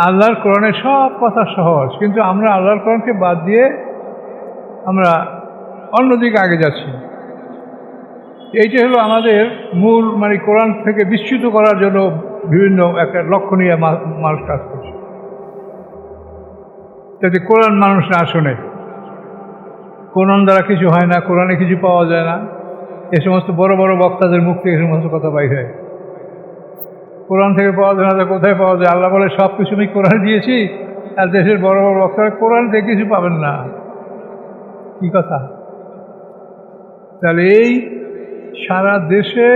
আল্লাহর কোরআনের সব কথা সহজ, কিন্তু আমরা আল্লাহর কোরআনকে বাদ দিয়ে আমরা অন্যদিকে আগে যাচ্ছি। এইটা হলো আমাদের মূল, মানে কোরআন থেকে বিচ্যুত করার জন্য বিভিন্ন একটা লক্ষ্য নিয়ে মানুষ কাজ করছে, যাতে কোরআন মানুষ না শোনে। কোরআন দ্বারা কিছু হয় না, কোরআনে কিছু পাওয়া যায় না, এ সমস্ত বড় বড় বক্তাদের মুখ থেকে এই সমস্ত কথা বাইর হয়। কোরআন থেকে পাওয়া যায় না, কোথায় পাওয়া যায়? আল্লাহ বলে সব কিছু আমি কোরআনে দিয়েছি, আর দেশের বড় বড় বক্তারা কোরআন থেকে কিছু পাবেন না। কি কথা? তাহলে এই সারা দেশে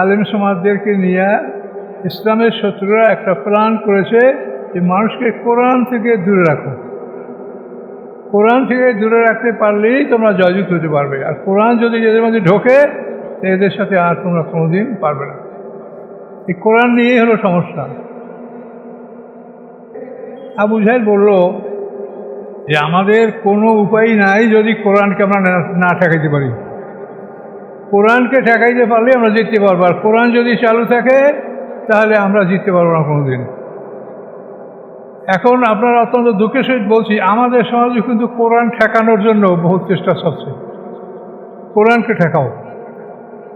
আলেম সমাজদেরকে নিয়ে ইসলামের শত্রুরা একটা প্ল্যান করেছে যে মানুষকে কোরআন থেকে দূরে রাখো। কোরআন থেকে দূরে রাখতে পারলেই তোমরা জয়যুক্ত হতে পারবে, আর কোরআন যদি এদের মধ্যে ঢোকে এদের সাথে আর তোমরা কোনোদিন পারবে না। এই কোরআন নিয়েই হলো সমস্যা। আবু জাহেল বলল যে আমাদের কোনো উপায় নাই যদি কোরআনকে আমরা না ঠেকাইতে পারি। কোরআনকে ঠেকাইতে পারলে আমরা জিততে পারবো, আর কোরআন যদি চালু থাকে তাহলে আমরা জিততে পারবো না কোনোদিন। এখন আপনারা অত্যন্ত দুঃখের সহিত বলছি, আমাদের সমাজে কিন্তু কোরআন ঠেকানোর জন্য বহু চেষ্টা চলছে। কোরআনকে ঠেকাও,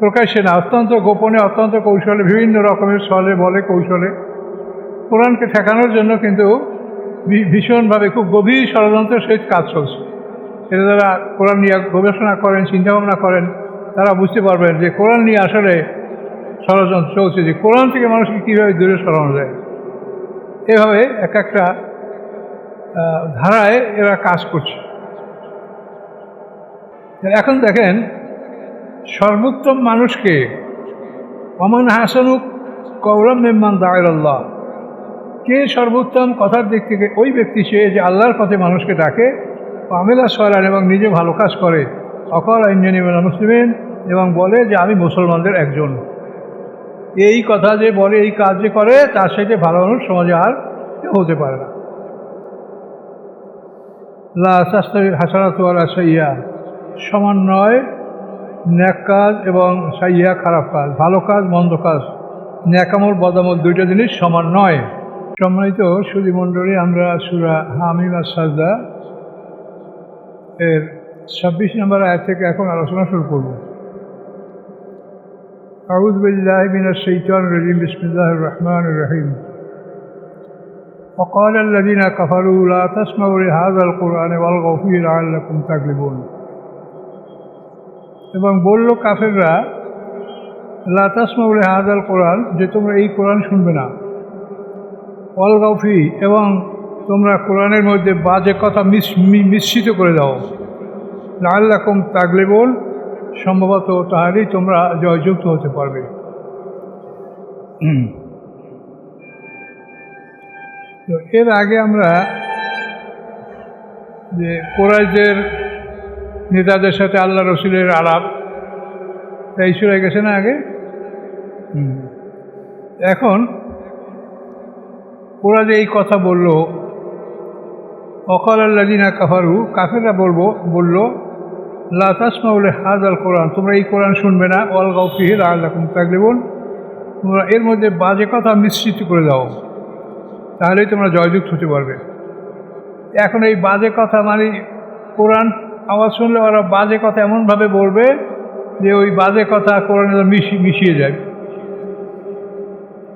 প্রকাশ্যে না, অত্যন্ত গোপনে, অত্যন্ত কৌশলে, বিভিন্ন রকমের ছলে বলে কৌশলে কোরআনকে ঠেকানোর জন্য কিন্তু ভীষণভাবে খুব গভীর ষড়যন্ত্রের সহিত কাজ চলছে। এটা যারা কোরআন নিয়ে গবেষণা করেন, চিন্তাভাবনা করেন, তারা বুঝতে পারবেন যে কোরআন নিয়ে আসলে ষড়যন্ত্র চলছে, যে কোরআন থেকে মানুষকে কীভাবে দূরে সরানো যায়। এভাবে এক একটা ধারায় এরা কাজ করছে। এখন দেখেন, সর্বোত্তম মানুষকে ওমান হাসানুক কওলাম মিম্মান দাআ ইলাল্লাহ, কে সর্বোত্তম কথার দিক থেকে? ওই ব্যক্তি সে যে আল্লাহর পথে মানুষকে ডাকে, আমিলা সালান, এবং নিজে ভালো কাজ করে, অকাল ইন্নানি মিনাল মুসলিমিন, এবং বলে যে আমি মুসলমানদের একজন। এই কথা যে বলে, এই কাজ যে করে, তার সাথে ভালো মানুষ সমাজে আর কেউ হতে পারে না। লা তাস্তাবি হাসানাতু ওয়ালা সাইয়্যা, সমান নয় ন্যাক কাজ এবং সাইয়্যা খারাপ কাজ, ভালো কাজ মন্দ কাজ, ন্যাকামল বদামল, দুইটা জিনিস সমান নয়। সম্মানিত সুধী মণ্ডলী, আমরা সূরা হামিম আস-সাজদা এর 26 নম্বর আয়াত থেকে এখন আলোচনা শুরু করব। আউযু বিল্লাহি মিনাশ শাইতানির রাজীম, বিসমিল্লাহির রহমানির রহিম। وقال الذين كفروا لا تسمعوا لهذا القرآن والغوا فيه لعلكم تغلبون, এবং বলল কাফেররা, লা তাসমাউ লিহাযাল কোরআন, যে তোমরা এই কোরআন শুনবে না, ওয়ালগাউ ফি, এবং তোমরা কোরআনের মধ্যে বাজে কথা মিশ্রিত করে দাও, লাআল্লাকুম তাগলিবুন, সম্ভবত তাহলেই তোমরা জয়যুক্ত হতে পারবে। তো এর আগে আমরা যে কুরাইশদের নেতাদের সাথে আল্লাহ রসুলের আলাপ, তাই শুরু গেছে না আগে। এখন ওরা যে এই কথা বলল, ওয়াকাল আল্লাযীনা কাফারু, কাফেররা বলল, লা তাসমাউ লিহাযাল কোরআন, তোমরা এই কোরআন শুনবে না, ওয়ালগাউ ফীহি লাআল্লাকুম তাগলিবুন, তোমরা এর মধ্যে বাজে কথা মিশ্রিত করে দাও, তাহলেই তোমরা জয়যুক্ত হতে পারবে। এখন এই বাজে কথা মানে কোরআন আওয়াজ শুনলে ওরা বাজে কথা এমনভাবে বলবে যে ওই বাজে কথা কোরআনে মিশিয়ে যায়।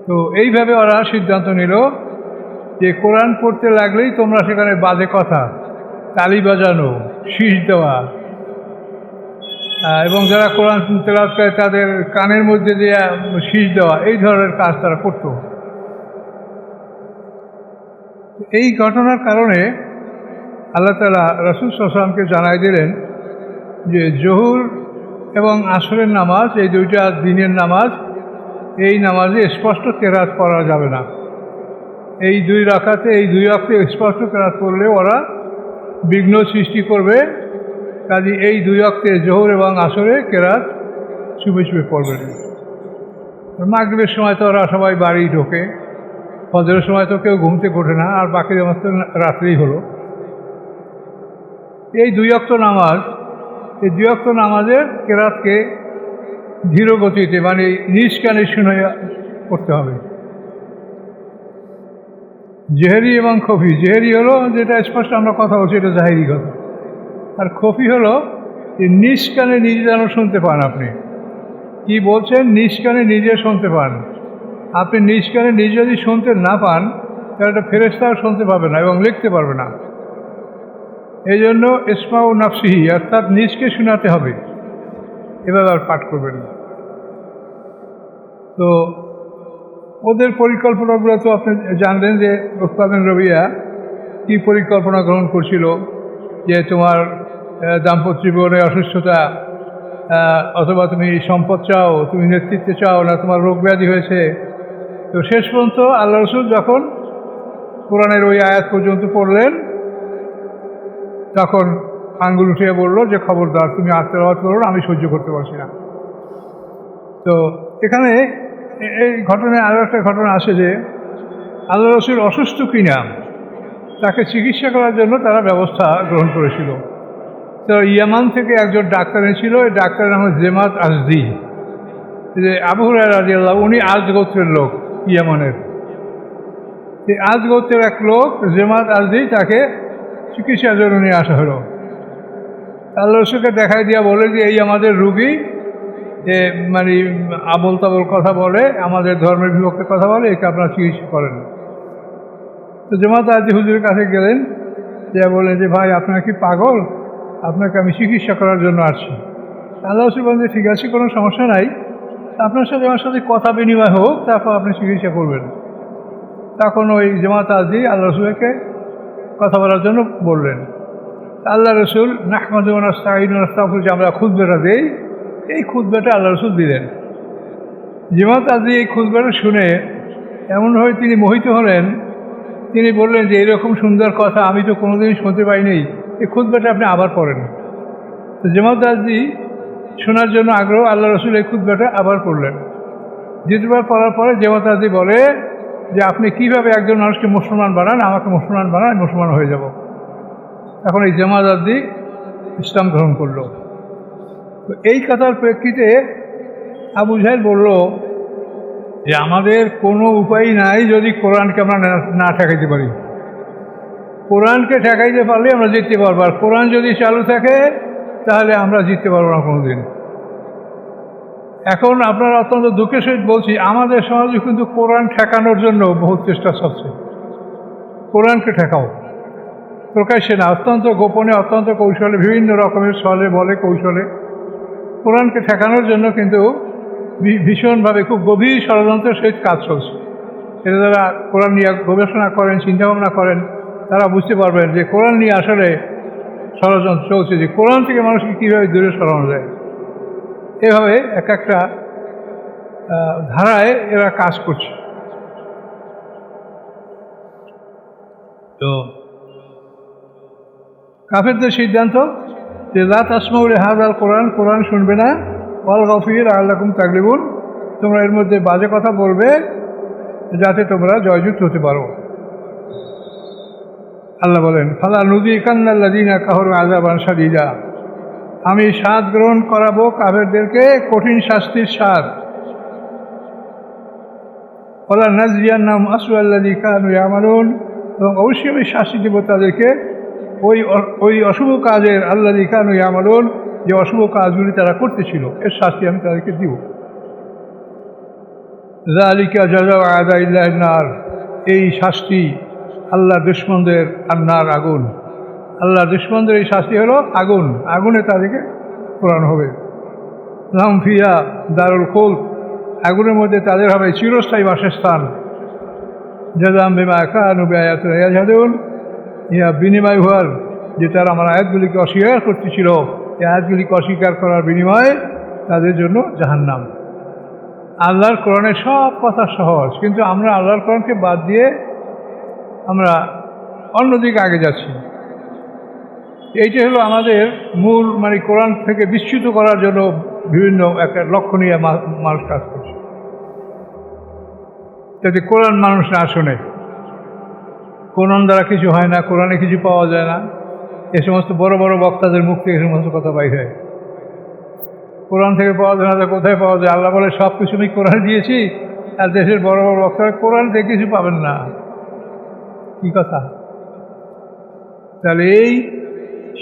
তো এইভাবে ওরা সিদ্ধান্ত নিল যে কোরআন পড়তে লাগলেই তোমরা সেখানে বাজে কথা, তালি বাজানো, শীষ দেওয়া, এবং যারা কোরআন তেলাওয়াত করে তাদের কানের মধ্যে দিয়ে শীষ দেওয়া, এই ধরনের কাজ তারা করত। এই ঘটনার কারণে আল্লাহ তাআলা রাসূল সাল্লাল্লাহু আলাইহি ওয়াসাল্লামকে জানাই দিলেন যে জোহর এবং আসরের নামাজ, এই দুইটা দিনের নামাজ, এই নামাজে স্পষ্ট কেরাত পড়া যাবে না। এই দুই রাকাতে, এই দুই ওয়াক্তে স্পষ্ট কেরাত পড়লে ওরা বিঘ্ন সৃষ্টি করবে। কাজে এই দুই ওয়াক্তে জোহর এবং আসরে কেরাত চুপে চুপে পড়বেন। মাগরিবের সময় তো ওরা সবাই বাড়ি ঢোকে, ফজরের সময় তো কেউ ঘুম থেকে ওঠে না, আর বাকি নামাজ তো রাত্রেই হলো। এই দুই ওয়াক্ত নামাজ, এই দুই ওয়াক্ত নামাজের কেরাতকে ধীর গতিতে, মানে নিজ কানে শুনে করতে হবে। জেহেরি এবং খফি। জেহেরি হলো যেটা স্পষ্ট আমরা কথা বলছি, এটা জাহেরি কথা। আর খফি হলো যে নিজ কানে নিজে যেন শুনতে পান, আপনি কি বলছেন নিজ কানে নিজে শুনতে পান। আপনি নিজ কানে নিজে যদি শুনতে না পান তাহলে একটা ফেরেশতাও শুনতে পাবে না এবং লিখতে পারবে না। এই জন্য ইসমাউ নাফসিহি, অর্থাৎ নিজকে শোনাতে হবে, এভাবে আর পাঠ করবেন না। তো ওদের পরিকল্পনাগুলো তো আপনি জানলেন যে উকবা বিন রবিয়া কী পরিকল্পনা গ্রহণ করছিল, যে তোমার দাম্পত্য জীবনে অসুস্থতা, অথবা তুমি সম্পদ চাও, তুমি নেতৃত্ব চাও না, তোমার রোগ ব্যাধি হয়েছে। তো শেষ পর্যন্ত আল্লাহ রসুল যখন কোরআনের ওই আয়াত পর্যন্ত পড়লেন তখন আঙ্গুল উঠিয়ে বললো যে খবরদার তুমি তেলাওয়াত করো না, আমি সহ্য করতে পারছি না। তো এখানে এই ঘটনায় আরও একটা ঘটনা আছে যে আল্লাহ রসুল অসুস্থ কিনা তাকে চিকিৎসা করার জন্য তারা ব্যবস্থা গ্রহণ করেছিল। তো ইয়ামান থেকে একজন ডাক্তার এনেছিল, এই ডাক্তারের নাম জেমাত আজদি। যে আবু হুরায়রা রাদিয়াল্লাহু, উনি আজ গোত্রের লোক, ইয়ামানের। এই আজ গোত্রের এক লোক জেমাত আজদি, তাকে চিকিৎসার জন্য নিয়ে আসা হলো। আল্লাহ রসুলকে দেখাই দিয়া বলে যে এই আমাদের রুগী, যে মানে আবল তাবল কথা বলে, আমাদের ধর্মের বিপক্ষে কথা বলে, একে আপনারা চিকিৎসা করেন। তো জেমাত আজদি হুজুরের কাছে গেলেন, যে বলেন যে ভাই আপনার কি পাগল, আপনাকে আমি চিকিৎসা করার জন্য আসছি। আল্লাহ রসুল বলেন যে ঠিক আছে, কোনো সমস্যা নাই, আপনার সাথে আমার সাথে কথা বিনিময় হোক, তারপর আপনি চিকিৎসা করবেন। তখন ওই জেমাত আজদি আল্লাহ রসুলকে কথা বলার জন্য বললেন। আল্লাহ রসুল নাহমাদু ওয়া নাস্তাঈনু ওয়া নাস্তাগফিরু, যে আমরা খুতবাটা দেই, এই খুতবাটা আল্লাহ রসুল দিলেন। জেমাত আজদি এই খুতবাটা শুনে এমনভাবে তিনি মোহিত হলেন, তিনি বললেন যে এরকম সুন্দর কথা আমি তো কোনোদিন শুনতে পাইনি, এই খুতবাটা আপনি আবার পড়েন। তো জেমাত আজদি শোনার জন্য আগ্রহ, আল্লাহ রসুল এই খুতবাটা আবার পড়লেন। দ্বিতীয়বার পড়ার পরে জেমাত আজদি বলে যে আপনি কিভাবে একজন মানুষকে মুসলমান বানান, আমাকে মুসলমান বানান, মুসলমান হয়ে যাব। এখন এই জেমাত আজদি ইসলাম গ্রহণ করল। তো এই কথার প্রেক্ষিতে আবু জাহেল বলল যে আমাদের কোনো উপায় নাই যদি কোরআনকে আমরা না ঠেকাইতে পারি। কোরআনকে ঠেকাইতে পারলে আমরা জিততে পারবো, আর কোরআন যদি চালু থাকে তাহলে আমরা জিততে পারবো না কোনো দিন। এখন আপনারা অত্যন্ত দুঃখের সহিত বলছি, আমাদের সমাজে কিন্তু কোরআন ঠেকানোর জন্য বহু চেষ্টা চলছে। কোরআনকে ঠেকাও, প্রকাশ্যে না, অত্যন্ত গোপনে, অত্যন্ত কৌশলে, বিভিন্ন রকমের ছলে বলে কৌশলে কোরআনকে ঠেকানোর জন্য কিন্তু ভীষণভাবে খুব গভীর ষড়যন্ত্রের সহিত কাজ চলছে। এটা যারা কোরআন নিয়ে গবেষণা করেন, চিন্তাভাবনা করেন, তারা বুঝতে পারবেন যে কোরআন নিয়ে আসলে ষড়যন্ত্র চলছে, যে কোরআন থেকে মানুষকে কীভাবে দূরে সরানো যায়। এভাবে এক একটা ধারায় এরা কাজ করছে। তো কাফেরদের সিদ্ধান্ত যে লা তাসমাউ লিহাযাল কোরআন, কোরআন শুনবে না, ওয়ালগাউ ফীহি লাআল্লাকুম তাগলিবুন, তোমরা এর মধ্যে বাজে কথা বলবে যাতে তোমরা জয়যুক্ত হতে পারো। আল্লাহ বলেন ফালা নুযিকান্নাল্লাযীনা কাফারু আযাবান শাদীদা, আমি স্বাদ গ্রহণ করাবো কাফেরদেরকে কঠিন শাস্তির স্বাদ। ওয়ালা নাজজিয়ান্নাহুম আসওয়াল্লাযী কানু ইয়ামালুন, এবং অবশ্যই আমি শাস্তি দেব তাদেরকে ওই অশুভ কাজের, আল্লাযী কানু ইয়ামালুন, যে অশুভ কাজগুলি তারা করতেছিল, এর শাস্তি আমি তাদেরকে দিব। যালিকা জাযাউ আ'দাইল্লাহিন নার, এই শাস্তি আল্লাহ দুশমনদের, আন্নার আগুন, আল্লাহ দুশমনদের এই শাস্তি হলো আগুন, আগুনে তাদেরকে পোড়ানো হবে। লাহুম ফিহা দারুল খুলদ, আগুনের মধ্যে তাদের হবে চিরস্থায়ী বাসস্থান। জাযাআম বিমা কানু বিআয়াতিনা ইয়াজহাদুন, ইহা বিনিময় হওয়ার, যে তারা আমার আয়াতগুলিকে অস্বীকার করতেছিল, এই আয়াতগুলিকে অস্বীকার করার বিনিময়ে তাদের জন্য জাহান্নাম। আল্লাহর কোরআনের সব কথা সহজ, কিন্তু আমরা আল্লাহর কোরআনকে বাদ দিয়ে আমরা অন্যদিকে আগে যাচ্ছি। এইটা হলো আমাদের মূল, মানে কোরআন থেকে বিচ্যুত করার জন্য বিভিন্ন একটা লক্ষ্য নিয়ে মানুষ কাজ করছে, যাতে কোরআন মানুষ না শোনে। কোরআন দ্বারা কিছু হয় না, কোরআনে কিছু পাওয়া যায় না, এ সমস্ত বড় বড় বক্তাদের মুখ থেকে এই সমস্ত কথা বাইর হয়। কোরআন থেকে পাওয়া যায় না, কোথায় পাওয়া যায়? আল্লাহ বলে সব কিছু আমি কোরআনে দিয়েছি, আর দেশের বড় বড় বক্তারা কোরআন থেকে কিছু পাবেন না। কী কথা! তাহলে এই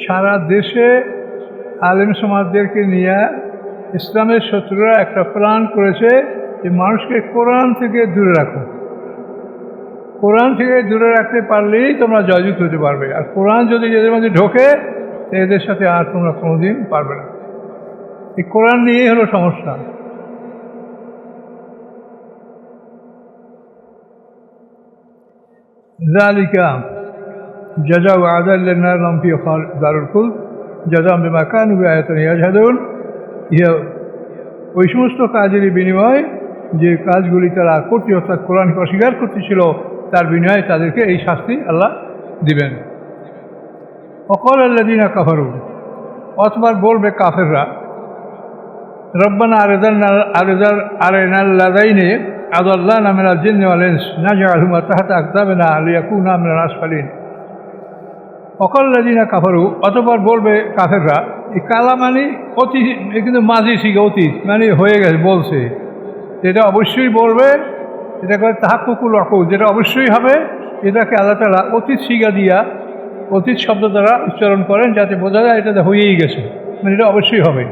সারা দেশে আলেম সমাজদেরকে নিয়ে ইসলামের শত্রুরা একটা প্ল্যান করেছে যে মানুষকে কোরআন থেকে দূরে রাখো। কোরআন থেকে দূরে রাখতে পারলেই তোমরা জয়যুত হতে পারবে, আর কোরআন যদি এদের মধ্যে ঢোকে এদের সাথে আর তোমরা কোনোদিন পারবে না। এই কোরআন নিয়েই হলো সমস্যা। যালিকা জাযাউ আযাল্লানা লাহুম ফি দারুল খুলদ জাযাআন বিমা কানু বিআয়াতিনা ইয়াজহাদুন। ইহা ওই সমস্ত কাজেরই বিনিময় যে কাজগুলি তারা করতে, অর্থাৎ কোরআনকে অস্বীকার করতেছিল, তার বিনিময়ে তাদেরকে এই শাস্তি আল্লাহ দিবেন। ওয়াকাল আল্লাযীনা কাফারু, অতবার বলবে কাফেররা, রব্বানা আরিনাল লাযাইনি আযাল্লানা মিনাল জিন্নি ওয়াল ইনস নাজআলহুমা তাহতা আকদামিনা লিয়াকুনা মিনাল আসফালিন। ওয়াকাল আল্লাযীনা কাফারু, অতবার বলবে কাফেররা। এই কালা মানে অতি, কিন্তু মাঝি শিখে অতীত মানে হয়ে গেছে, বলছে এটা অবশ্যই বলবে, এটা করে তাহাক্কুকুল ওয়াকু, যেটা অবশ্যই হবে এটাকে আল্লাহ তাআলা অতীত শিখা দিয়া অতীত শব্দ দ্বারা উচ্চারণ করেন, যাতে বোঝা যায় এটা হয়েই গেছে, মানে এটা অবশ্যই হবে।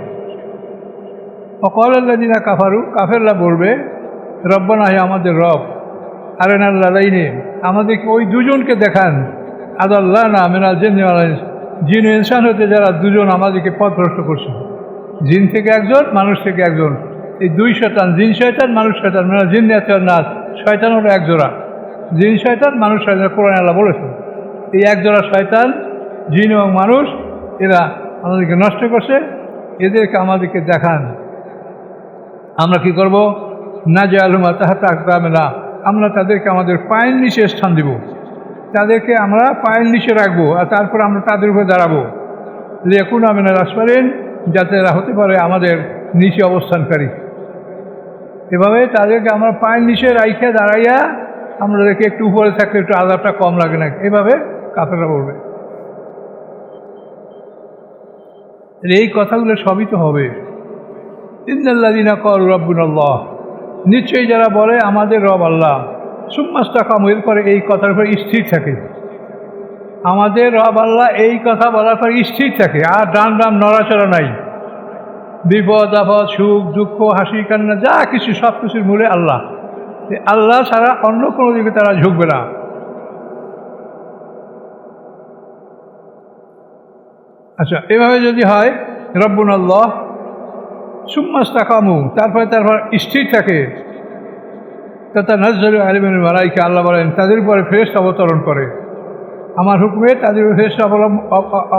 ওয়াকাল আল্লাযীনা কাফারু, কাফেররা বলবে, রব্বানা, হে আমাদের রব, আরিনাল লাযাইনি, আমাদেরকে ওই দুজনকে দেখান, আযাল্লানা মিনাল জিন্নি ওয়াল ইনস, জিন ও ইনসান হতে যারা দুজন আমাদেরকে পথভ্রষ্ট করছে। জিন থেকে একজন, মানুষ থেকে একজন, এই দুই শয়তান, জিন শয়তান মানুষ শয়তান, মানে জিন্নাত ওয়ান নাস, শয়তান হলো এক জোড়া, জিন শয়তান মানুষ শয়তান, কোরআনে আল্লাহ বলেছেন। এই এক জোড়া শয়তান, জিন এবং মানুষ, এরা আমাদেরকে নষ্ট করছে, এদেরকে আমাদেরকে দেখান। আমরা কি করব? নাজআলহুমা তাহতা আকদামিনা, আমরা তাদেরকে আমাদের পায়ের নিচে স্থান দিব, তাদেরকে আমরা পায়ের নিচে রাখবো, আর তারপর আমরা তাদের উপরে দাঁড়াবো। লিয়াকুনা মিনাল আসফালিন, যাতে এরা হতে পারে আমাদের নিচে অবস্থানকারী। এভাবে তাদেরকে আমরা পায়ের নিচে রাইখে দাঁড়াইয়া আমাদেরকে একটু উপরে থাকলে একটু আযাবটা কম লাগে না, এভাবে কাফেররা বলবে। এই কথাগুলো সবই তো হবে। ইন্নাল্লাযীনা ক্বালু রাব্বুনাল্লাহ, নিশ্চয়ই যারা বলে আমাদের রব আল্লাহ, সুম্মাস্তাকামু, এরপরে এই কথার উপর স্থির থাকে, আমাদের রব আল্লাহ, এই কথা বলার পর স্থির থাকে, আর ডান ডান নড়াচড়া নাই। বিপদ আপদ, সুখ দুঃখ, হাসি কান্না, যা কিছু সব কিছুর মূলে আল্লাহ, আল্লাহ ছাড়া অন্য কোনো দিকে তারা ঝুঁকবে না। আচ্ছা, এভাবে যদি হয় রব্বুনাল্লাহ সুম্মাস্তাকামু, তারপর স্থির থাকে, তাতানাজ্জালু আলাইহিমুল মালায়েকা, আল্লাহ বলেন তাদের উপরে ফেরেশতা অবতরণ করে, আমার হুকুমে তাদের উপরে ফেরেশতা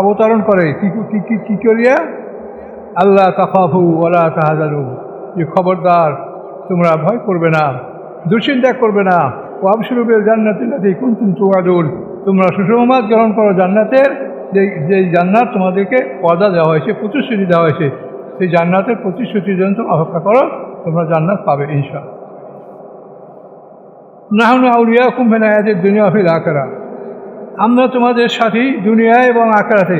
অবতরণ করে। কি করিয়া? আল্লাহ তাখাফু ওয়ালা তাহজানু, যে খবরদার তোমরা ভয় করবে না, দুশ্চিন্তা করবে না। ওয়াবশিরু বিল জান্নাতি আল্লাতী কুনতুম তুআদুন, তোমরা সুসংবাদ গ্রহণ করো জান্নাতের, যে জান্নাত তোমাদেরকে ওয়াদা দেওয়া হয়েছে, প্রতিশ্রুতি দেওয়া হয়েছে, সেই জান্নাতের প্রতিশ্রুতির জন্য অপেক্ষা করো, তোমরা জান্নাত পাবে ইনশাআল্লাহ। নাহনু আউলিয়াকুম ফিল হায়াতিদ দুনিয়া ওয়া ফিল আখিরাহ, আমরা তোমাদের সাথী দুনিয়ায় এবং আখিরাতে।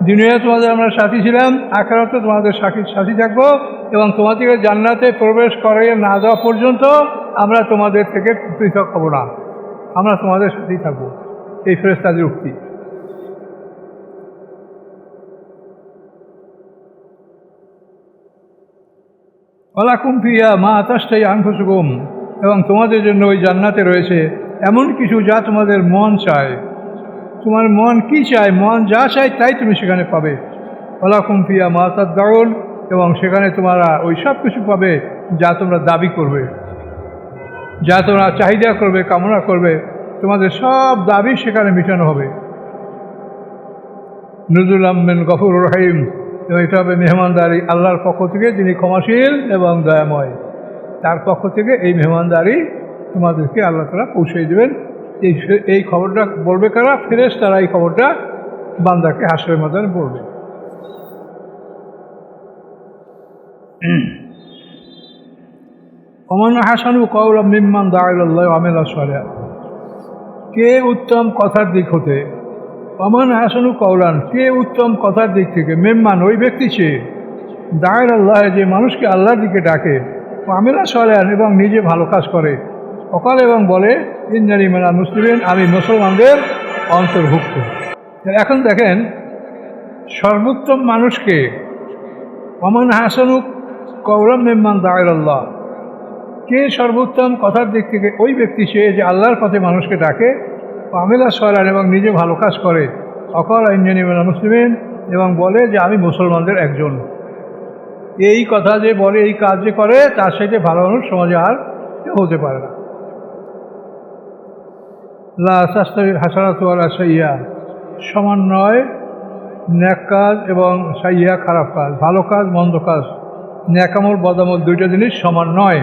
দুনিয়ায় তোমাদের আমরা সাথী ছিলাম, আখিরাতে তোমাদের সাথী থাকবো, এবং তোমাদেরকে জান্নাতে প্রবেশ করে না যাওয়া পর্যন্ত আমরা তোমাদের থেকে পৃথক হব না, আমরা তোমাদের সাথেই থাকবো। এই ফেরেশতাদের উক্তি। ওয়ালাকুম ফিহা মা তাশতাহি আনফুসুকুম, এবং তোমাদের জন্য ওই জান্নাতে রয়েছে এমন কিছু যা তোমাদের মন চায়। তোমার মন কি চায়, মন যা চায় তাই তুমি সেখানে পাবে। ওয়ালাকুম ফিহা মা তাদউন, এবং সেখানে তোমরা ওই সব কিছু পাবে যা তোমরা দাবি করবে, যা তোমরা চাহিদা করবে, কামনা করবে, তোমাদের সব দাবি সেখানে মেটানো হবে। নুজুলাম মিন গফুর রহিম, এবং এটা হবে মেহমানদারি আল্লাহর পক্ষ থেকে, যিনি ক্ষমাশীল এবং দয়াময়, তার পক্ষ থেকে এই মেহমানদারি তোমাদেরকে আল্লাহ তাআলা পৌঁছে দেবেন। এই খবরটা বলবে কারা? ফেরেশতারা এই খবরটা বান্দাকে হাসরের ময়দানে বলবে। ওমান আহসানু কাওলাম মিম্মান দাআ ইলাল্লাহি ওয়া আমিলা সালিহান, কে উত্তম কথার দিক হতে, ওমান আহসানু কাওলান, কে উত্তম কথার দিক থেকে, মিম্মান ওই ব্যক্তি চেয়ে, দাআ ইলাল্লাহি, যে মানুষকে আল্লাহর দিকে ডাকে, ওয়া আমিলা সালিহান, এবং নিজে ভালো কাজ করে, অকাল এবং বলে ইন্নানি মিনাল মুসলিমিন, আমি মুসলমানদের অন্তর্ভুক্ত। এখন দেখেন, সর্বোত্তম মানুষকে ওমান হাসানুক কওলাম মিম্মান দাআ ইলাল্লাহ, কে সর্বোত্তম কথার দিক থেকে? ওই ব্যক্তি সে যে আল্লাহর পথে মানুষকে ডাকে, আমিলা সয়লান এবং নিজে ভালো কাজ করে, অকাল ইন্নানি মিনাল মুসলিমিন এবং বলে যে আমি মুসলমানদের একজন। এই কথা যে বলে, এই কাজ যে করে, তার সাথে ভালো মানুষ সমাজে আর কেউ হতে পারে না। লা তাস্তাবিল হাসানাতু ওয়ালা সাইয়্যা, সমান নয় ন্যাক কাজ এবং সাইয়্যা খারাপ কাজ, ভালো কাজ মন্দ কাজ, ন্যাকামল বদামল দুইটা জিনিস সমান নয়।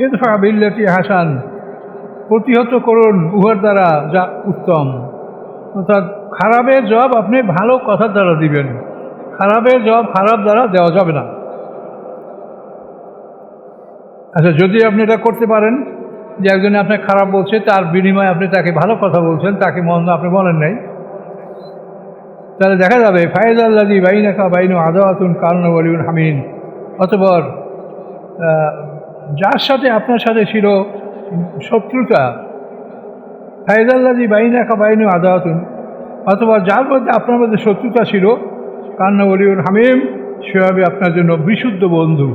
ইদফা বিল্লাতি হাসান, প্রতিহত করুন উহার দ্বারা যা উত্তম। অর্থাৎ খারাপের জবাব আপনি ভালো কথার দ্বারা দিবেন, খারাপের জবাব খারাপ দ্বারা দেওয়া যাবে না। আচ্ছা, যদি আপনি এটা করতে পারেন যে একজনে আপনাকে খারাপ বলছে, তার বিনিময়ে আপনি তাকে ভালো কথা বলছেন, তাকে মন্দ আপনি বলেন নাই, তাহলে দেখা যাবে ফায়দাল্লাযী বাইনাকা বাইনু আদাওয়াতুন কান্না ওয়ালিউন হামিন, অতঃপর যার সাথে আপনার সাথে ছিল শত্রুতা, ফায়দাল্লাযী বাইনাকা বাইনু আদাওয়াতুন, অতঃপর যার মধ্যে আপনার মধ্যে শত্রুতা ছিল, কান্না ওয়ালিউন হামিম, সে হবে আপনার জন্য বিশুদ্ধ বন্ধু।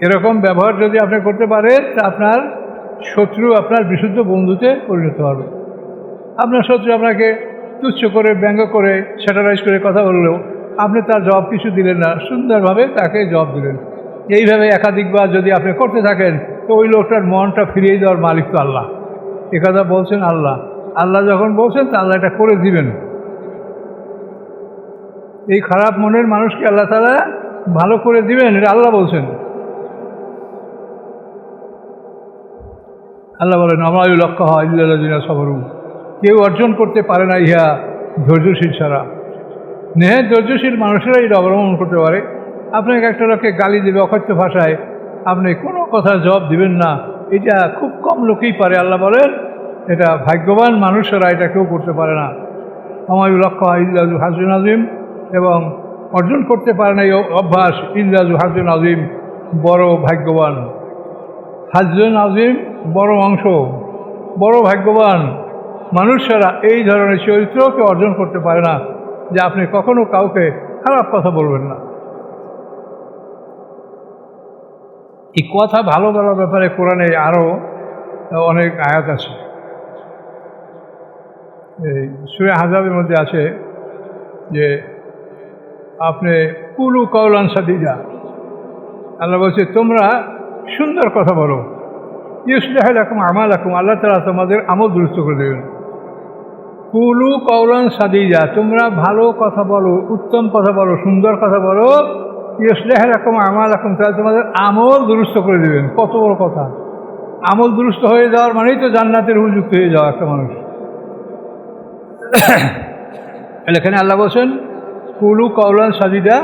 এরকম ব্যবহার যদি আপনি করতে পারেন, তা আপনার শত্রু আপনার বিশুদ্ধ বন্ধুতে পরিণত হবে। আপনার শত্রু আপনাকে তুচ্ছ করে, ব্যঙ্গ করে, স্যাটারাইজ করে কথা বললেও আপনি তার জবাব কিছু দিলেন না, সুন্দরভাবে তাকে জবাব দিলেন। এইভাবে একাধিকবার যদি আপনি করতে থাকেন, তো ওই লোকটার মনটা ফিরিয়ে দেওয়ার মালিক তো আল্লাহ। এ কথা বলছেন আল্লাহ, আল্লাহ যখন বলছেন তা আল্লাহ এটা করে দিবেন। এই খারাপ মনের মানুষকে আল্লাহ তাআলা ভালো করে দিবেন, এটা আল্লাহ বলছেন। আল্লাহ বলেন আমা ইউলাক্কাহা ইল্লাল্লাযীনা সাবরু, কেউ অর্জন করতে পারে না ইহা ধৈর্যশীল ছাড়া। নেহাত ধৈর্যশীল মানুষেরা এটা অবলম্বন করতে পারে। আপনাকে একটা লোককে গালি দেবে অকথ্য ভাষায়, আপনি কোনো কথা জবাব দিবেন না, এটা খুব কম লোকেই পারে। আল্লাহ বলেন এটা ভাগ্যবান মানুষেরা এটা কেউ করতে পারে না। আমা ইউলাক্কাহা ইল্লা যু হাজ্জুন আযীম, এবং অর্জন করতে পারে না এই অভ্যাস ইল্লা যু হাজ্জুন আযীম, বড় ভাগ্যবান। হাজ্জুন আযীম, বড় অংশ, বড় ভাগ্যবান মানুষেরা এই ধরনের চরিত্রকে অর্জন করতে পারে না, যে আপনি কখনো কাউকে খারাপ কথা বলবেন না। এই কথা ভালো বলার ব্যাপারে কোরআনে আরও অনেক আয়াত আছে। এই সূরা আহজাবের মধ্যে আছে যে আপনি কুলু কাওলান সাদীদা, আল্লাহ বলছে তোমরা সুন্দর কথা বলো, ইউসলিহ লাকুম আমালাকুম, আল্লাহ তাআলা তোমাদের আমল দুরুস্ত করে দেবেন। কুলু কাওলান সাদীদা, তোমরা ভালো কথা বলো, উত্তম কথা বলো, সুন্দর কথা বলো, ইউসলিহ লাকুম আমালাকুম, তাহলে তোমাদের আমল দুরুস্ত করে দেবেন। কত বড় কথা! আমল দুরুস্ত হয়ে যাওয়ার মানেই তো জান্নাতের উপযুক্ত হয়ে যাওয়া একটা মানুষ। এখানে আল্লাহ বলছেন কুলু কাওলান সাদীদা,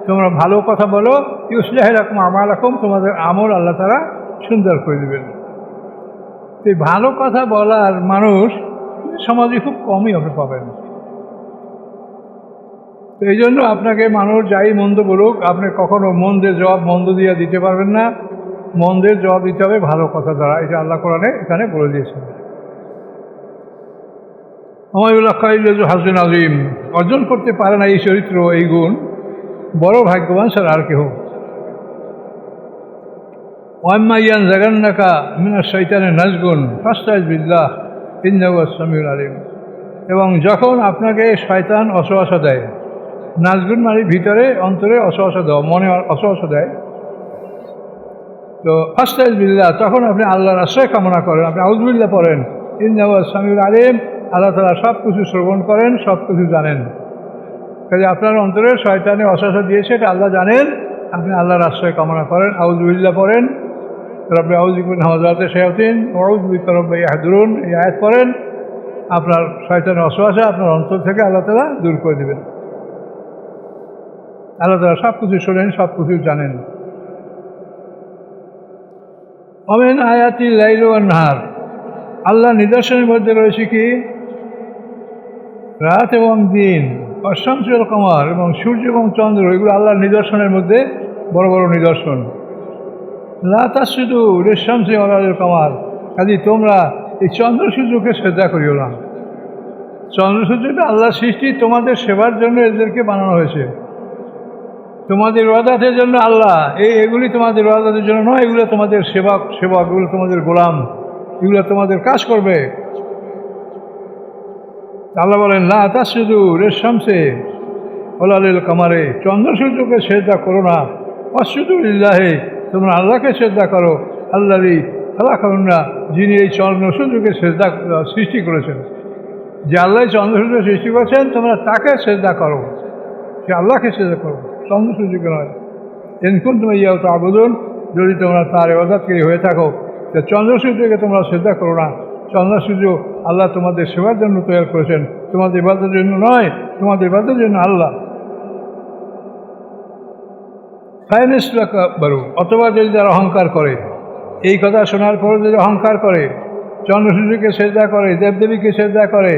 তোমরা ভালো কথা বলো, ইউসলিহ লাকুম আমালাকুম, তোমাদের আমল আল্লাহ তাআলা সুন্দর করে দেবেন। এই ভালো কথা বলার মানুষ সমাজে খুব কমই আপনি পাবেন। তো এই জন্য আপনাকে মানুষ যাই মন্দ বলুক, আপনি কখনো মন্দের জবাব মন্দ দিয়ে দিতে পারবেন না, মন্দের জবাব দিতে হবে ভালো কথা দ্বারা। এটা আল্লাহ কোরআনে এখানে বলে দিয়েছেন। হাজুন আজিম, অর্জন করতে পারে না এই চরিত্র, এই গুণ, বড় ভাগ্যবান স্যার আর কেহ। ওয়াম্মাইয়ান জাগান্নাকা মিনাশ শয়তানির নাজগুন ফাস্তাইজ বিল্লাহ ইন্নাহু আস-সামিউল আলিম, এবং যখন আপনাকে শয়তান অসহসা দেয়, নাজগুন মানে ভিতরে অন্তরে অসহসা দেওয়া, মনে অসহসা দেয়, তো ফাস্তাইজ বিল্লাহ, তখন আপনি আল্লাহর আশ্রয় কামনা করেন, আপনি আউযু বিল্লাহ পড়েন। ইন্নাহু আস-সামিউল আলিম, আল্লাহ তাআলা সব কিছু শ্রবণ করেন, সব কিছু জানেন। কাজে আপনার অন্তরে শয়তানে অসহসা দিয়েছে, এটা আল্লাহ জানেন, আপনি আল্লাহর আশ্রয় কামনা করেন, আউযু বিল্লাহ পড়েন, রব্বি আউযু বিকা মিন হামাযাতিশ শায়াতিন ওয়া আউযু বিকা রব্বি ইয়াহদুরুন, এই আয়াত পড়েন, আপনার শয়তানের অসহসা আপনার অন্তর থেকে আল্লাহ তাআলা দূর করে দেবেন। আল্লাহ তাআলা সব কিছু শোনেন, সব কিছু জানেন। ওয়া মিন আয়াতিল লাইলি ওয়ান নাহার, আল্লাহ নিদর্শনের মধ্যে রয়েছে কি রাত এবং দিন, অশামসু ওয়াল কমার, এবং সূর্য এবং চন্দ্র, এগুলো আল্লাহর নিদর্শনের মধ্যে বড় বড় নিদর্শন। লা তাসজুদু লিশ-শামসি ওয়ালা লিল-কামার, কাজেই তোমরা এই চন্দ্র সূর্যকে সেজদা করিও না। চন্দ্র সূর্যটা আল্লাহর সৃষ্টি, তোমাদের সেবার জন্য এদেরকে বানানো হয়েছে, তোমাদের ইবাদতের জন্য। আল্লাহ এগুলি তোমাদের ইবাদতের জন্য নয়, এগুলো তোমাদের সেবক, এগুলো তোমাদের গোলাম, এগুলো তোমাদের কাজ করবে। আল্লাহ বলেন লা তাসজুদু লিশ-শামসি ওয়ালা লিল-কামারে, চন্দ্র সূর্যকে সেজদা করো না। ওয়াসজুদু লিল্লাহি, তোমরা আল্লাহকে সেজদা করো। আল্লাযী খালাকাহুন্না, যিনি এই চন্দ্র সূর্যকে সৃষ্টি করেছেন। যে আল্লাহ চন্দ্র সূর্য সৃষ্টি করেছেন, তোমরা তাকে সেজদা করো, সে আল্লাহকে সেজদা করো, চন্দ্র সূর্যকে নয়। ইন কুনতুম ইয়্যাহু তা'বুদুন, যদি তোমরা তার ইবাদতকারী হয়ে থাকো, তো চন্দ্র সূর্যকে তোমরা সেজদা করো না। চন্দ্র সূর্য আল্লাহ তোমাদের সেবার জন্য তৈরি করেছেন, তোমাদের ইবাদতের জন্য নয়, তোমাদের ইবাদতের জন্য আল্লাহ। ফাইনাসবারু, অথবা যদি তারা অহংকার করে, এই কথা শোনার পরে যদি অহংকার করে, চন্দ্র সূর্যকে সেজদা করে, দেবদেবীকে সেজদা করে,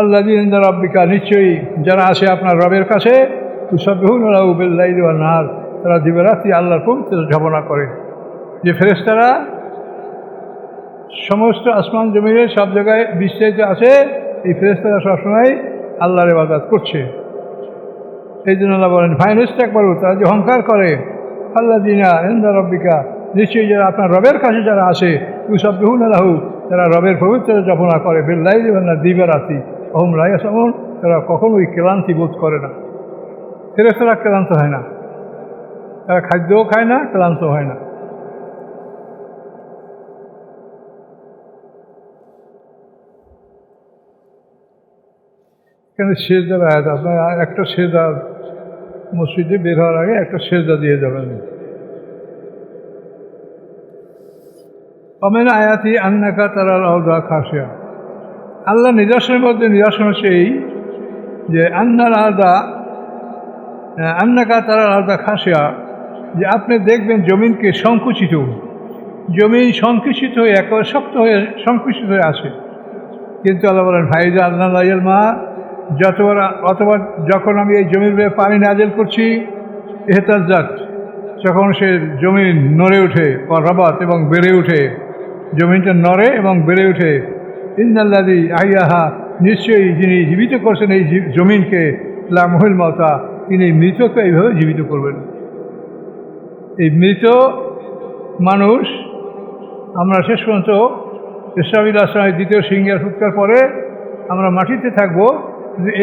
আল্লাযী ইনদা রাব্বিকা, নিশ্চয়ই যারা আসে আপনার রবের কাছে, তুসাব্বিহুনা লাহু বিল-লাইলি ওয়ান-নাহার, তারা দিবারাত্রি আল্লাহর পবিত্র ঝাপনা করে। যে ফেরেশতারা সমস্ত আসমান জমিনের সব জায়গায় বিস্তৃত আছে, এই ফেরেশতারা সবসময় আল্লাহর ইবাদত করছে। এই জন্য আল্লাহ বলেন ফাইনাসতাকবারু, তারা যে অহংকার করে, আল্লাযীনা ইনদা রাব্বিকা, নিশ্চয়ই যারা আপনার রবের কাছে যারা আসে, তুসাব্বিহুনা লাহু, তারা রবের পবিত্র ঝাপনা করে, বিল-লাইলি ওয়ান-নাহার, দিবারাত্রি, ওহুম লা ইয়াসআমুন, তারা কখনোই ক্লান্তি বোধ করে না। ফেরেশতারা ক্লান্ত হয় না, তারা খাদ্যও খায় না, ক্লান্ত হয় না। এখানে সেজদার আয়াত, আপনার একটা সেজদা মসজিদে বের হওয়ার আগে একটা সেজদা দিয়ে যাবেন। অমেন আয়াতি আন্নাকা তারাল আরদা খাশিয়া, আল্লাহ নিদর্শনের মধ্যে নিদর্শন হচ্ছে এই যে আন্নাকা তারাল আরদা খাশিয়া, যে আপনি দেখবেন জমিনকে সংকুচিত, জমিন সংকুচিত হয়ে একেবারে শক্ত হয়ে সংকুচিত হয়ে আসে। কিন্তু আল্লাহ বলেন ফাইজা আল্লাহ লাইল মা, অথবা যখন আমি এই জমির পানি নাজিল করছি, ইহতাজ্জাত, যখন সে জমিন নড়ে ওঠে, রাবাত, এবং বেড়ে ওঠে, জমিনটা নড়ে এবং বেড়ে ওঠে। ইন্নাল্লাযী আহইয়াহা, নিশ্চয়ই যিনি জীবিত করছেন এই জমিনকে, লা মুহিল মাউতা, তিনি মৃতকে এইভাবে জীবিত করবেন। এই মৃত মানুষ, আমরা শেষ পর্যন্ত ইসরাফিল আলাইহিস সালামের দ্বিতীয় সিংহের ফুৎকার পরে আমরা মাটিতে থাকব।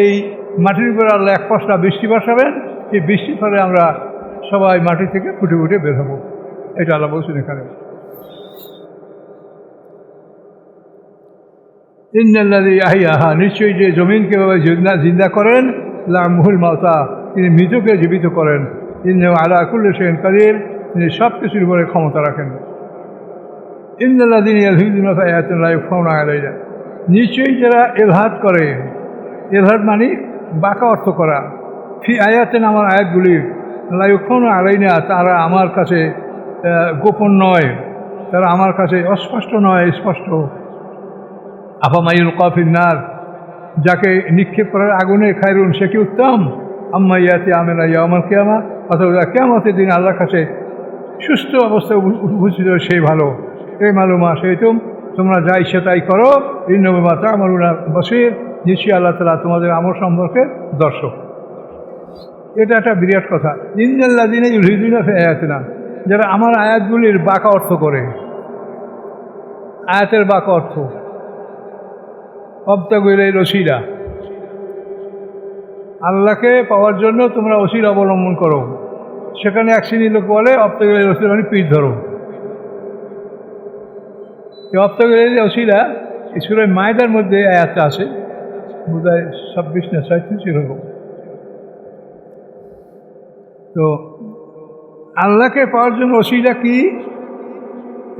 এই মাটির উপরে আল্লাহ এক পশলা বৃষ্টি বর্ষাবেন, সেই বৃষ্টির ফলে আমরা সবাই মাটি থেকে ফুটে ফুটে বের হব। এটা আল্লাহ বলছেন এখানে। ইন্নাল্লাযী আহইয়াহা, নিশ্চয়ই যে জমিনকে জিন্দা করেন, লা মুহিল মাউতা, তিনি মৃতকে জীবিত করেন। ইন্নাহু আলা কুল্লি শাইইন কাদির, তিনি সব কিছুর উপরে ক্ষমতা রাখেন। ইন্নাল্লাযীনা ইয়ালহিদুনা ফি আয়াতিনা লা ইউফাউনা আলাইনা, নিশ্চয়ই যারা এলহাদ করে, এলহাদ মানে বাঁকা অর্থ করা, ফি আয়াতিনা, আমার আয়াতগুলির, লা ইউফাউনা আলাইনা, তারা আমার কাছে গোপন নয়, তারা আমার কাছে অস্পষ্ট নয়, স্পষ্ট। আফামান ইউলকা ফিন-নার, যাকে নিক্ষেপ করার আগুনে খায়রুন, সে কি উত্তম, আম্মা ইয়াতি আমিনা ইয়াউমাল কিয়ামা, অথবা কিয়ামতের দিন আল্লাহর কাছে সুস্থ অবস্থায় উপস্থিত সেই ভালো। এই মালুমা সেইতুম, তোমরা যা ইচ্ছা তাই করো, ইন্নাহু বিমা তা'মালুনা বসীর, নিশ্চয়ই আল্লাহ তাআলা তোমাদের আমল সম্পর্কে দর্শক। এটা একটা বিরাট কথা। ইন্নাল্লাযীনা ইউলহিদুনা ফি আয়াতিনা, যারা আমার আয়াতগুলির বাঁকা অর্থ করে, আয়াতের বাঁকা অর্থ, অবতাগু ইলাইহিল ওসিলা, আল্লাহকে পাওয়ার জন্য তোমরা ওসিলা অবলম্বন করো। সেখানে এক শ্রেণীর লোক বলে অবতাগু ইলাইহিল ওসিলা মানে পিঠ ধরো। এই অবতাগু ইলাইহিল ওসিলা এই সূরা মায়দার মধ্যে আয়াতটা আছে, বোধহয় 26 না 37 এরকম। তো আল্লাহকে পাওয়ার জন্য ওসিলা কি,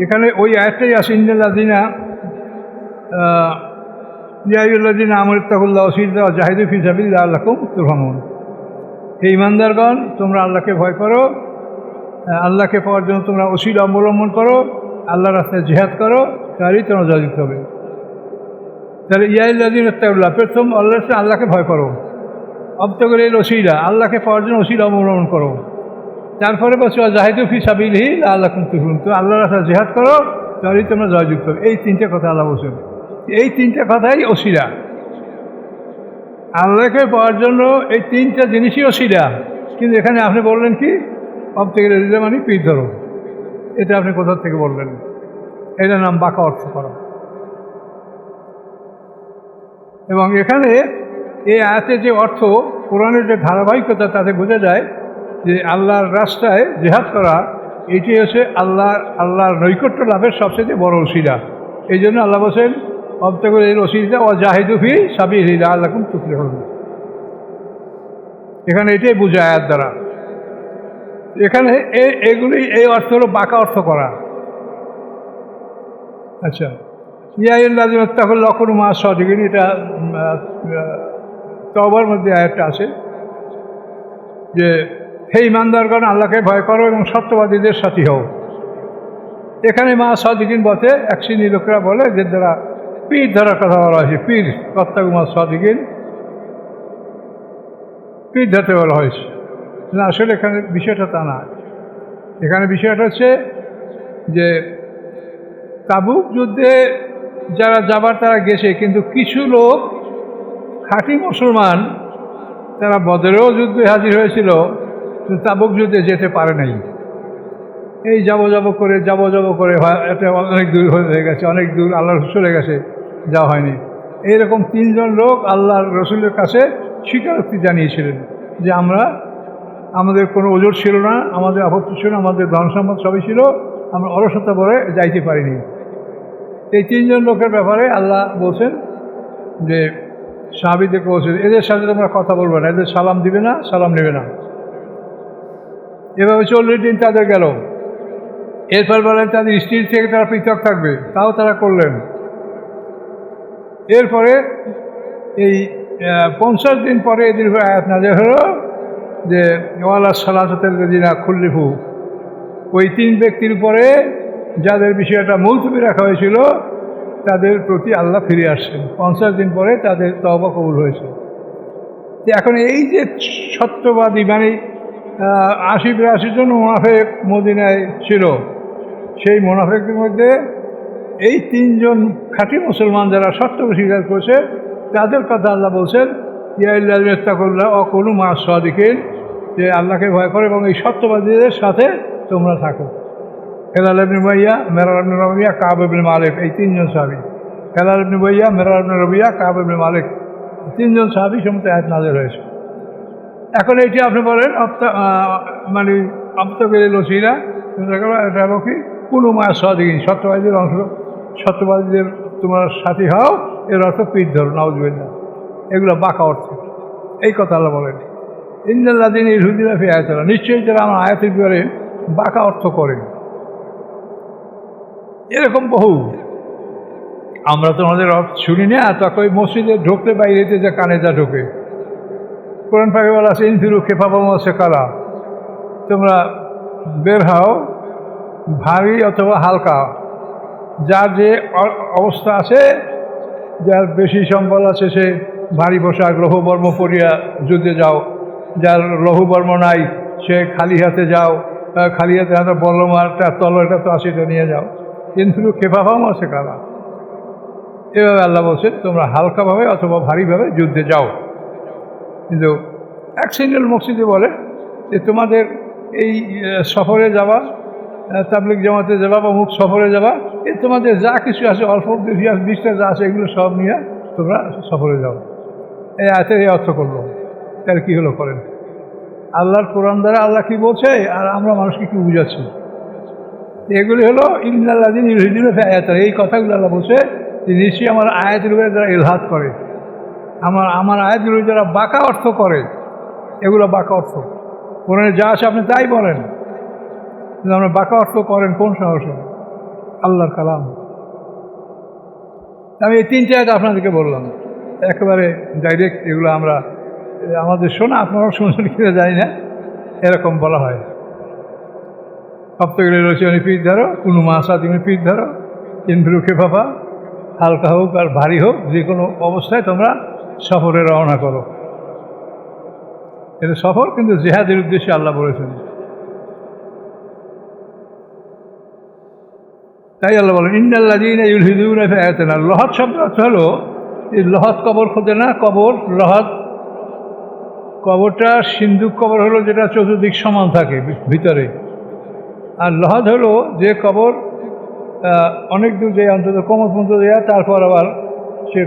এখানে ওই আয়াতটাই আছে, ইন্নাল্লাযীনা ইয়া আইয়ুহাল্লাযীনা আমানু ইত্তাকুল্লাহা ওয়া জাহিদু ফি সাবিলিল্লাহি লাআল্লাকুম তুরহামুন, হে ঈমানদারগণ, তোমরা আল্লাহকে ভয় করো, আল্লাহকে পাওয়ার জন্য তোমরা ওসিলা অবলম্বন করো, আল্লাহর রাস্তায় জিহাদ করো, তারই তোমরা জাজিত হবে। তাহলে ইয়া আইয়ুহাল্লাযীনা ইত্তাকুল্লাহ, প্রথম আল্লাহকে ভয় করো, অবতাগু ইলাইহিল ওসিলা, আল্লাহকে পাওয়ার জন্য ওসিলা অবলম্বন করো। তারপরে বলছে জাহিদু ফি সাবিলিহি লাআল্লাকুম তুফলিহুন, তো আল্লাহর রাস্তায় জিহাদ করো, তাহলেই তোমরা জয়যুক্ত হবে। এই তিনটে কথা আল্লাহ বলছেন। এই তিনটে কথাই ওসিলা, আল্লাহকে পাওয়ার জন্য এই তিনটা জিনিসই ওসিলা। কিন্তু এখানে আপনি বললেন কি অবতেকে মানে পীর ধরো, এটা আপনি কোথা থেকে বললেন? এটার নাম বাঁকা অর্থ করা। এবং এখানে এই আয়াতে যে অর্থ, কোরআনের যে ধারাবাহিকতা, তাতে বোঝা যায় যে আল্লাহর রাস্তায় জিহাদ করা এটি হচ্ছে আল্লাহর নৈকট্য লাভের সবচেয়ে বড় ওসিলা। এই জন্য আল্লাহ বলছেন অবতেকে এই ওসিলা ও জাহিদু ফি সাবিলিহি লাআল্লাকুম তুফলিহুন। এখানে এটাই বোঝায় আয়াত দ্বারা। এখানে এগুলি এই অর্থ হলো বাঁকা অর্থ করা। আচ্ছা, ইয়াইল্লাযিনাত্তাকুল্লাহ মা সাদিকিন, এটা তওবার মধ্যে আয়াতটা আছে যে হে ঈমানদারগণ আল্লাহকে ভয় করো এবং সত্যবাদীদের সাথী হও। এখানে মা সাদিকিন বলতে এক শ্রেণীর লোকেরা বলে যে দ্বারা পীর ধরার কথা বলা হয়েছে, পীর কর্তাগু মা সাদিকিন, পীর ধরতে বলা হয়েছে। না, আসলে এখানে বিষয়টা তা না। এখানে বিষয়টা হচ্ছে যে তাবুক যুদ্ধে যারা যাবার তারা গেছে, কিন্তু কিছু লোক খাঁটি মুসলমান তারা বদরেও যুদ্ধে হাজির হয়েছিল, কিন্তু তাবুক যুদ্ধে যেতে পারে নাই। এই যাব করে এটা অনেক দূর হয়ে গেছে, অনেক দূর আল্লাহর চলে গেছে, যাওয়া হয়নি। এইরকম তিনজন লোক আল্লাহর রসুলের কাছে স্বীকারোক্তি জানিয়েছিলেন যে আমাদের কোনো ওজোর ছিল না, আমাদের আপত্তি ছিল না, আমাদের ধন সম্পদ সবই ছিল, আমরা অলসতা বলে যাইতে পারিনি। এই তিনজন লোকের ব্যাপারে আল্লাহ বলছেন যে সাহাবীদেরকে বলছেন এদের সাথে তোমরা কথা বলবে না, এদের সালাম দিবে না, সালাম নেবে না। এভাবে 40 দিন তাদের গেল। এরপর বলেন তাদের স্ত্রীর থেকে তারা পৃথক থাকবে, তাও তারা করলেন। এরপরে এই 50 দিন পরে এদের আয়াত নাযিল হলো যে ওয়ালা সালাতাল লাযিনা খুল্লিফু, ওই 3 ব্যক্তির উপরে যাদের বিষয়টা মুলতবি রাখা হয়েছিল তাদের প্রতি আল্লাহ ফিরে আসছেন। 50 দিন পরে তাদের তওবা কবুল হয়েছে। এখন এই যে সত্যবাদী মানে 80-82 জন মুনাফিক মদিনায় ছিল, সেই মুনাফিকদের মধ্যে এই 3 জন খাঁটি মুসলমান যারা সত্যকে স্বীকার করেছে তাদের কথা আল্লাহ বলছেন ইয়াইল্লাযিনাত্তাকুল্লাহ ওয়া কুনু মা'আস সাদিকিন, যে আল্লাহকে ভয় করে এবং এই সত্যবাদীদের সাথে তোমরা থাকো। হেলাল ইবনে উমাইয়া, মিরর ইবনে রবিয়া, কাব ইবনে মালিক, এই 3 জন সাহাবী। হেলাল ইবনে উমাইয়া, মিরর ইবনে রবিয়া, কাব ইবনে মালিক, 3 জন সাহাবী সম্বন্ধে আয়াত নাযিল হয়েছে। এখন এইটি আপনি বলেন মানে আবতাগিল ওসিলা, এটা হলো কি কুনু মা'আস সাদিকিন, সত্যবাদীদের অংশ, সত্যবাদীদের তোমরা সাথী হও, এর অর্থ পীর ধরো, নাউযুবিল্লাহ। এগুলো বাঁকা অর্থ। এই কথা আল্লাহ বলেন ইন্নাল্লাযিনা ইউলহিদুনা ফি আয়াতিনা, নিশ্চয়ই যারা আমার আয়াতের ব্যাপারে বাঁকা অর্থ করে। এরকম বহু আমরা তোমাদের অর্থ শুনি না, তখন মসজিদে ঢুকলে বাইরেতে যে কানে যা ঢোকে। কোরআন পাকে বলা আছে ইনফিরু খিফাফাম ওয়া সিকালা, তোমরা বের হও ভারী অথবা হালকা, যার যে অবস্থা আছে, যার বেশি সম্বল আছে সে ভারী পোশাক লৌহবর্ম পরিয়া যুদ্ধে যাও, যার লৌহবর্ম নাই সে খালি হাতে যাও, খালি হাতে হাতে বলমারটা তলোয়ারটা তো আসিটা নিয়ে যাও। কিন্তু খেফাফাম আছে কারা, এভাবে আল্লাহ বলছেন তোমরা হালকাভাবে অথবা ভারীভাবে যুদ্ধে যাও। কিন্তু এক শ্রেণীর মসজিদে বলে যে তোমাদের এই সফরে যাওয়া, তাবলিগ জামাতে যাবা বা মুখ সফরে যাবা, তোমাদের যা কিছু আছে অল্প বিশটা যা আছে এগুলো সব নিয়ে তোমরা সফরে যাও। এই আয়াতের এই অর্থ করলো। তাহলে কী হলো করেন, আল্লাহর কোরআন দ্বারা আল্লাহ কী বলছে আর আমরা মানুষকে কী বুঝাচ্ছি। এগুলি হলো ইন্নাল্লাযিনা ইউলহিদুনা ফি আয়াতিনা, এই কথাগুলো আল্লাহ বলছে যে নিশ্চয়ই আমার আয়াতের উপরে যারা ইলহাদ করে, আমার আয়াতগুলো যারা বাঁকা অর্থ করে, এগুলো বাঁকা অর্থ। কোরআনে যা আছে আপনি তাই বলেন, কিন্তু আমরা বাঁকা অর্থ করেন কোন সাহসে? আল্লাহর কালাম। আমি এই 3টে আয়াত আপনাদেরকে বললাম একেবারে ডাইরেক্ট, এগুলো আমরা আমাদের শোনা, আপনারাও শুনছেন কিনা জানি না, এরকম বলা হয়। সপ্তাহে রয়েছে উনি পীর ধরো, কোনো মাসা তুমি পীর ধরো, ইনফিরু খিফাফা, হালকা হোক আর ভারী হোক, যে কোনো অবস্থায় তোমরা সফরে রওনা করো। এটা সফর কিন্তু জিহাদের উদ্দেশ্যে আল্লাহ বলেছেন। তাই আল্লাহ বলেন ইন্নাল্লাযীনা ইউলহিদুনা ফি আয়াতিনা। লহদ শব্দ অর্থ হলো এই লহদ কবর খোঁজে না, কবর লহদ কবরটা সিন্ধুক কবর হলো যেটা চতুর্দিক সমান থাকে ভিতরে, আর লহদ হলো যে কবর অনেক দূর যায়, অন্তত কোমর পর্যন্ত দেওয়া, তারপর আবার সে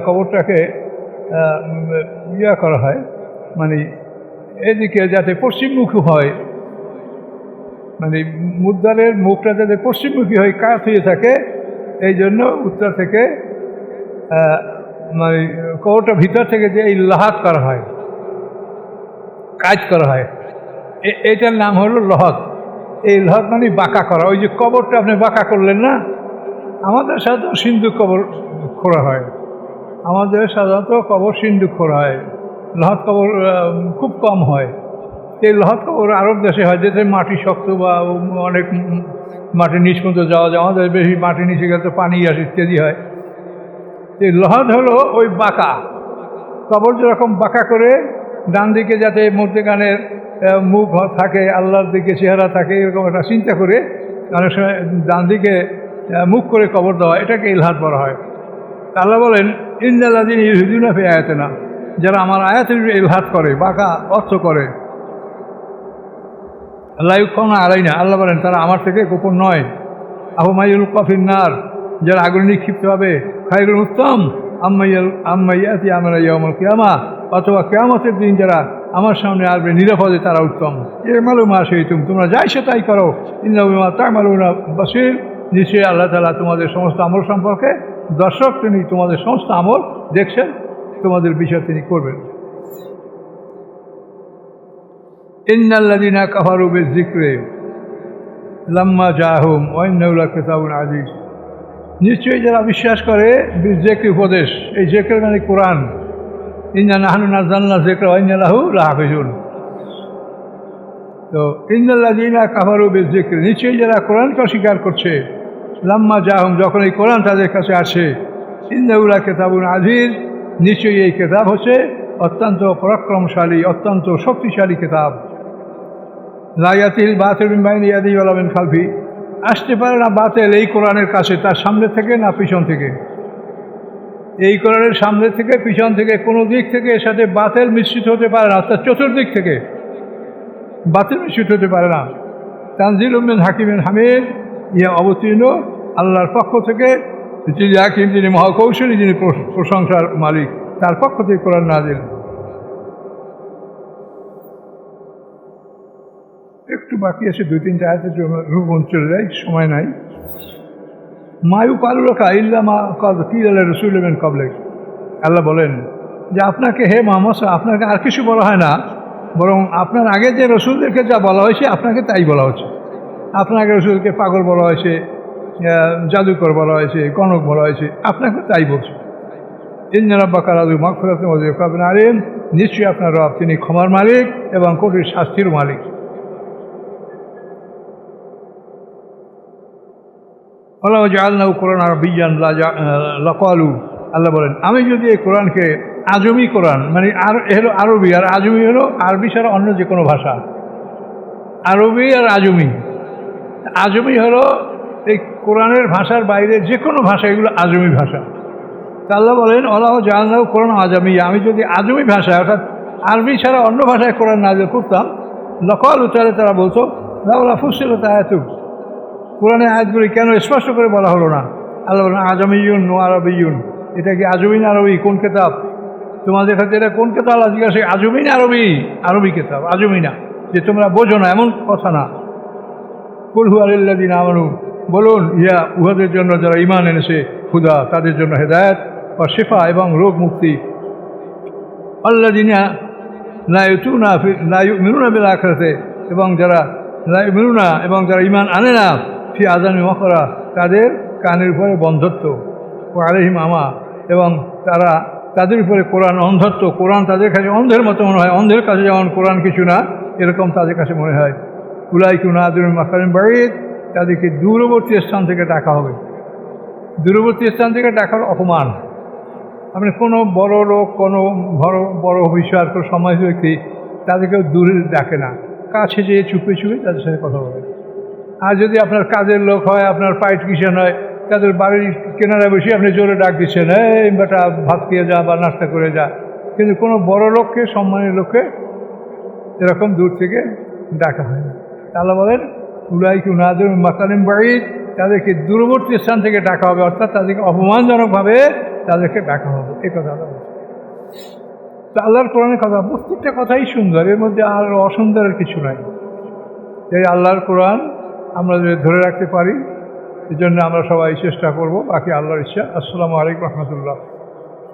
কবরটাকে করা হয়, মানে এদিকে যাতে পশ্চিমমুখী হয়, মানে মুদ্রারের মুখটা যাতে পশ্চিমমুখী হয়, কাত হয়ে থাকে, এই জন্য উত্তর থেকে মানে কবরটা ভিতর থেকে যে এই লহাদ করা হয়, কাজ করা হয়, এটার নাম হলো লহদ। এই লহদ মানে বাঁকা করা। ওই যে কবরটা আপনি বাঁকা করলেন না, আমাদের সাধারণত সিন্ধুক কবর খোঁড়া হয়, আমাদের সাধারণত কবর সিন্ধুক খোঁড়া হয়, লহদ কবর খুব কম হয়। এই লহদ কবর আরব দেশে হয়, যেতে মাটি শক্ত বা অনেক মাটির নিচ পর্যন্ত যাওয়া যায়। আমাদের বেশি মাটির নিচে গেলে তো পানি আসে, ইত্যাদি হয়। এই লহদ হলো ওই বাঁকা কবর, যেরকম বাঁকা করে ডান দিকে যাতে মধ্যেখানের মুখ থাকে, আল্লাহর দিকে চেহারা থাকে, এরকম একটা চিন্তা করে অনেক সময় ডান দিকে মুখ করে কবর দেওয়া, এটাকে ইলহাদ বলা হয়। আল্লাহ বলেন ইন্নাল্লাযীনা ইউলহিদুনা ফি আয়াতিনা, যারা আমার আয়াতের ইলহাদ করে, বাঁকা অর্থ করে, লা ইউখফাউনা আলাইনা, আল্লাহ বলেন তারা আমার থেকে গোপন নয়। আফামান ইউলকা ফিন্নার, যারা আগুনে নিক্ষিপ্ত হবে, খায়রুন উত্তম, আম্মা ইয়াতি আমরা ইয়াউমুল কিয়ামা, অথবা কিয়ামতের দিন যারা আমার সামনে আসবে নিরাপদে, তারা উত্তম। ইমালু মা শি'তুম, তোমরা যা ইচ্ছা তাই করো, ইন্নাহু বিমা তা'মালুনা বাসীর, নিশ্চয়ই আল্লাহ তাআলা তোমাদের সমস্ত আমল সম্পর্কে দর্শক, তিনি তোমাদের সমস্ত আমল দেখছেন, তোমাদের বিচার তিনি করবেন। ইন্নাল্লাযীনা কাফারু বিয-যিকরি লাম্মা জাআহুম ওয়া ইন্নাহু লাকিতাবুন আযীজ, নিশ্চয়ই যারা বিশ্বাস করে বিয-যিকরি উপদেশ, এই যিকর মানে কোরআন, ইন্না নাহনু নাযালনা যিকরা ওয়া ইন্না লাহু লাহাফিজুন। তো ইন্নাল্লাযীনা কাফারু বিয-যিকরি, নিশ্চয়ই যারা কোরআনকে অস্বীকার করছে, লাম্মা জাআহুম, যখন এই কোরআন তাদের কাছে আসে, ইন্নাহু লাকিতাবুন আযীজ, নিশ্চয়ই এই কিতাব হচ্ছে অত্যন্ত পরাক্রমশালী, অত্যন্ত শক্তিশালী কিতাব। লা ইয়াতিহিল বাতিলু মিন বাইনি ইয়াদিহি ওয়া লা মিন খালফিহি, আসতে পারে না বাতিল এই কোরআনের কাছে, তার সামনে থেকে না পিছন থেকে। এই কোরআনের সামনে থেকে পিছন থেকে কোনো দিক থেকে এর সাথে বাতিল মিশ্রিত হতে পারে না, অর্থাৎ চতুর্দিক থেকে বাতিল মিশ্রিত হতে পারে না। তানজিলুম মিন হাকিমিন হামিদ, ইহা অবতীর্ণ আল্লাহর পক্ষ থেকে, যিনি হাকিম, যিনি মহাকৌশলী, যিনি প্রশংসার মালিক, তার পক্ষ থেকে কোরআন নাজিল। একটু বাকি আছে, 2-3টা আয়াতের জন্য রূপন চলে যায়, সময় নাই। মায়ু পালুরাকা ইল্লা মা কিলা রাসূলিন মিন ক্বাবলিক, আল্লাহ বলেন যে আপনাকে, হে মুহাম্মদ, আপনাকে আর কিছু বলা হয় না, বরং আপনার আগে যে রসুলদেরকে যা বলা হয়েছে আপনাকে তাই বলা হচ্ছে। আপনার আগে রসুলকে পাগল বলা হয়েছে, জাদুকর বলা হয়েছে, গণক বলা হয়েছে, আপনাকে তাই বলছে। ইন্না রাব্বাকা লাযু মাগফিরাতিন ওয়া যিকরুন আলীম, নিশ্চয়ই আপনার রব তিনি ক্ষমার মালিক এবং কঠিন শাস্তির মালিক। ওয়ালাউ জাআলনাহু কুরআনান আরাবিয়্যান লাকালু, আল্লাহ বলেন আমি যদি এই কোরআনকে আজমি কোরআন, মানে আর হলো আরবি, আর আজমি হলো আরবি ছাড়া অন্য যে কোনো ভাষা, আরবি আর আজমি। আজমি হলো এই কোরআনের ভাষার বাইরে যে কোনো ভাষা, এগুলো আজমি ভাষা। তা আল্লাহ বলেন ওয়ালাউ জাআলনাহু কুরআনান আজামিয়্যা, আমি যদি আজমি ভাষায় অর্থাৎ আরবি ছাড়া অন্য ভাষায় কোরআন নাযিল করতাম, লাকালু, তাহলে তারা বলতো লাউলা ফুসসিলাত আয়াতুহু, কোরআনের আয়াতগুলি কেন স্পষ্ট করে বলা হলো না। আল্লাহ বলেন আজামিয়ুন ওয়া আরবিয়ুন, এটা কি আজমি না আরবি, কোন কিতাব তোমাদের কাছে, এটা কোন কিতাব? আল্লাহ জিজ্ঞাসা, আজমি না আরবি? আরবি কিতাব, আজমি না যে তোমরা বোঝো না, এমন কথা না। কুল হুয়া লিল্লাযীনা আমানু, বলুন ইয়া উহাদের জন্য যারা ঈমান এনেছে, হুদা তাদের জন্য হেদায়েত, ও শিফা এবং রোগ মুক্তি। আল্লাযীনা লা ইউমিনুনা বিল আখিরাতি, এবং যারা লা ইউমিনুনা, এবং যারা ঈমান আনে না, ফি আযানিহিম ওয়াকরা, তাদের কানের উপরে বন্ধত্ব, ও আলাইহিম আমা, এবং তারা তাদের উপরে কোরআন অন্ধত্ব, কোরআন তাদের কাছে অন্ধের মতো মনে হয়, অন্ধের কাছে যেমন কোরআন কিছু না, এরকম তাদের কাছে মনে হয়। উলাইকা ইউনাদুনা মিন মাকারিন বাঈদ, তাদেরকে দূরবর্তী স্থান থেকে ডাকা হবে। দূরবর্তী স্থান থেকে ডাকার অপমান। আপনি কোনো বড় লোক, কোনো বড় অফিসার, কোনো সমাজ ব্যক্তি, তাদেরকেও দূরে ডাকে না, কাছে যেয়ে চুপে চুপে তাদের সাথে কথা বলে। আর যদি আপনার কাজের লোক হয়, আপনার পাইট কিষান হয়, তাদের বাড়ির কেনারায় বসে আপনি জোরে ডাক দিচ্ছেন, এই বেটা ভাত খেয়ে যা বা নাস্তা করে যা। কিন্তু কোনো বড় লোককে, সম্মানের লোককে এরকম দূর থেকে ডাকা হয় না। আল্লাহ বলেন উলাইকা উনাদুর মাকালিম বাঈদ, তাদেরকে দূরবর্তী স্থান থেকে ডাকা হবে, অর্থাৎ তাদেরকে অপমানজনকভাবে তাদেরকে ডাকা হবে। এই কথা আল্লাহ বলছে। তো আল্লাহর কোরআনের কথা, প্রত্যেকটা কথাই সুন্দর, এর মধ্যে আর অসুন্দরের কিছু নাই। এই আল্লাহর কোরআন আমরা যদি ধরে রাখতে পারি, এই জন্য আমরা সবাই চেষ্টা করব, বাকি আল্লাহর ইচ্ছা। আসসালামু আলাইকুম রহমতুল্লাহ।